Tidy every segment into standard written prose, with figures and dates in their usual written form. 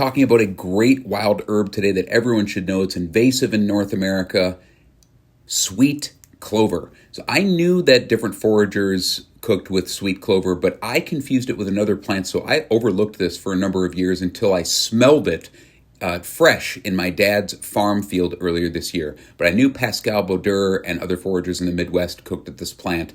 talking about a great wild herb today that everyone should know. It's invasive in North America, sweet clover. So I knew that different foragers cooked with sweet clover, but I confused it with another plant, so I overlooked this for a number of years until I smelled it fresh in my dad's farm field earlier this year. But I knew Pascal Bauder and other foragers in the Midwest cooked at this plant.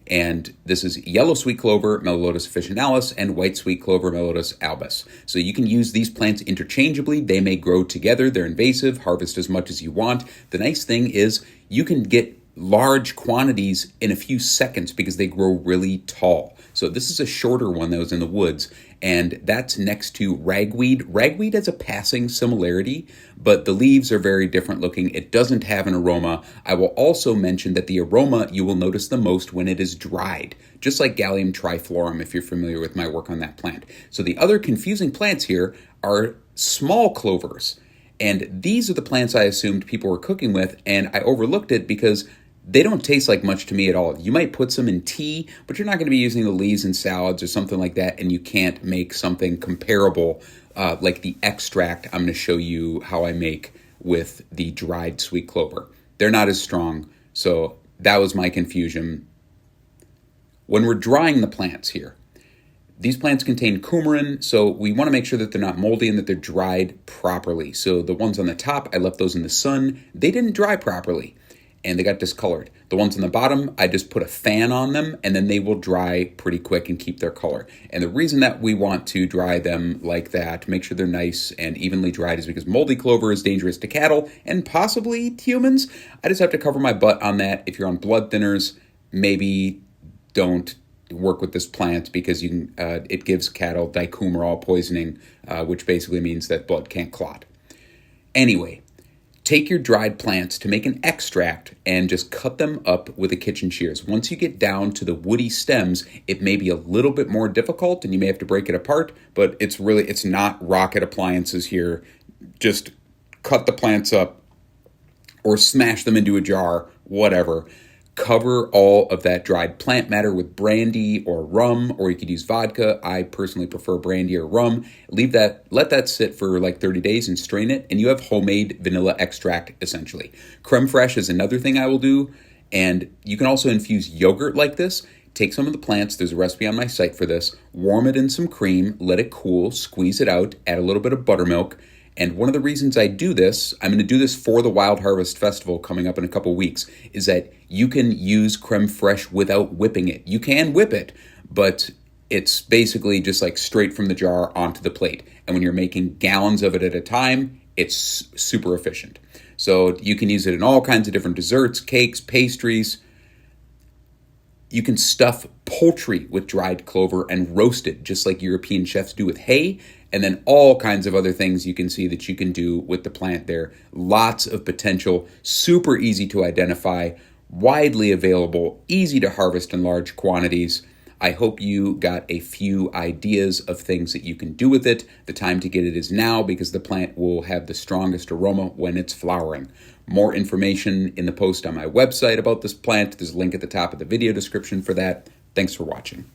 And this is yellow sweet clover, Mellotus officinalis, and white sweet clover, Mellotus albus. So you can use these plants interchangeably. They may grow together. They're invasive. Harvest as much as you want. The nice thing is you can get large quantities in a few seconds because they grow really tall. So this is a shorter one that was in the woods, and that's next to ragweed. Ragweed has a passing similarity, but the leaves are very different looking. It doesn't have an aroma. I will also mention that the aroma you will notice the most when it is dried, just like Galium triflorum if you're familiar with my work on that plant. So the other confusing plants here are small clovers, and these are the plants I assumed people were cooking with, and I overlooked it because they don't taste like much to me at all. You might put some in tea, but you're not going to be using the leaves in salads or something like that, and you can't make something comparable like the extract I'm going to show you how I make with the dried sweet clover. They're not as strong, so that was my confusion. When we're drying the plants here, these plants contain coumarin, so we want to make sure that they're not moldy and that they're dried properly. So the ones on the top, I left those in the sun. They didn't dry properly, and they got discolored. The ones on the bottom, I just put a fan on them, and then they will dry pretty quick and keep their color. And the reason that we want to dry them like that, make sure they're nice and evenly dried, is because moldy clover is dangerous to cattle and possibly to humans. I just have to cover my butt on that. If you're on blood thinners, maybe don't work with this plant because it gives cattle dicoumarol poisoning, which basically means that blood can't clot. Anyway, take your dried plants to make an extract and just cut them up with a kitchen shears. Once you get down to the woody stems, it may be a little bit more difficult and you may have to break it apart, but it's not rocket appliances here. Just cut the plants up or smash them into a jar, whatever. Cover all of that dried plant matter with brandy or rum, or you could use vodka. I personally prefer brandy or rum. Let that sit for like 30 days and strain it, and you have homemade vanilla extract, essentially. Creme fraiche is another thing I will do, and you can also infuse yogurt like this. Take some of the plants, there's a recipe on my site for this, warm it in some cream, let it cool, squeeze it out, add a little bit of buttermilk. And one of the reasons I do this, I'm going to do this for the Wild Harvest Festival coming up in a couple weeks, is that you can use creme fraiche without whipping it. You can whip it, but it's basically just like straight from the jar onto the plate. And when you're making gallons of it at a time, it's super efficient. So you can use it in all kinds of different desserts, cakes, pastries. You can stuff poultry with dried clover and roast it, just like European chefs do with hay, and then all kinds of other things you can see that you can do with the plant there. Lots of potential, super easy to identify, widely available, easy to harvest in large quantities. I hope you got a few ideas of things that you can do with it. The time to get it is now because the plant will have the strongest aroma when it's flowering. More information in the post on my website about this plant. There's a link at the top of the video description for that. Thanks for watching.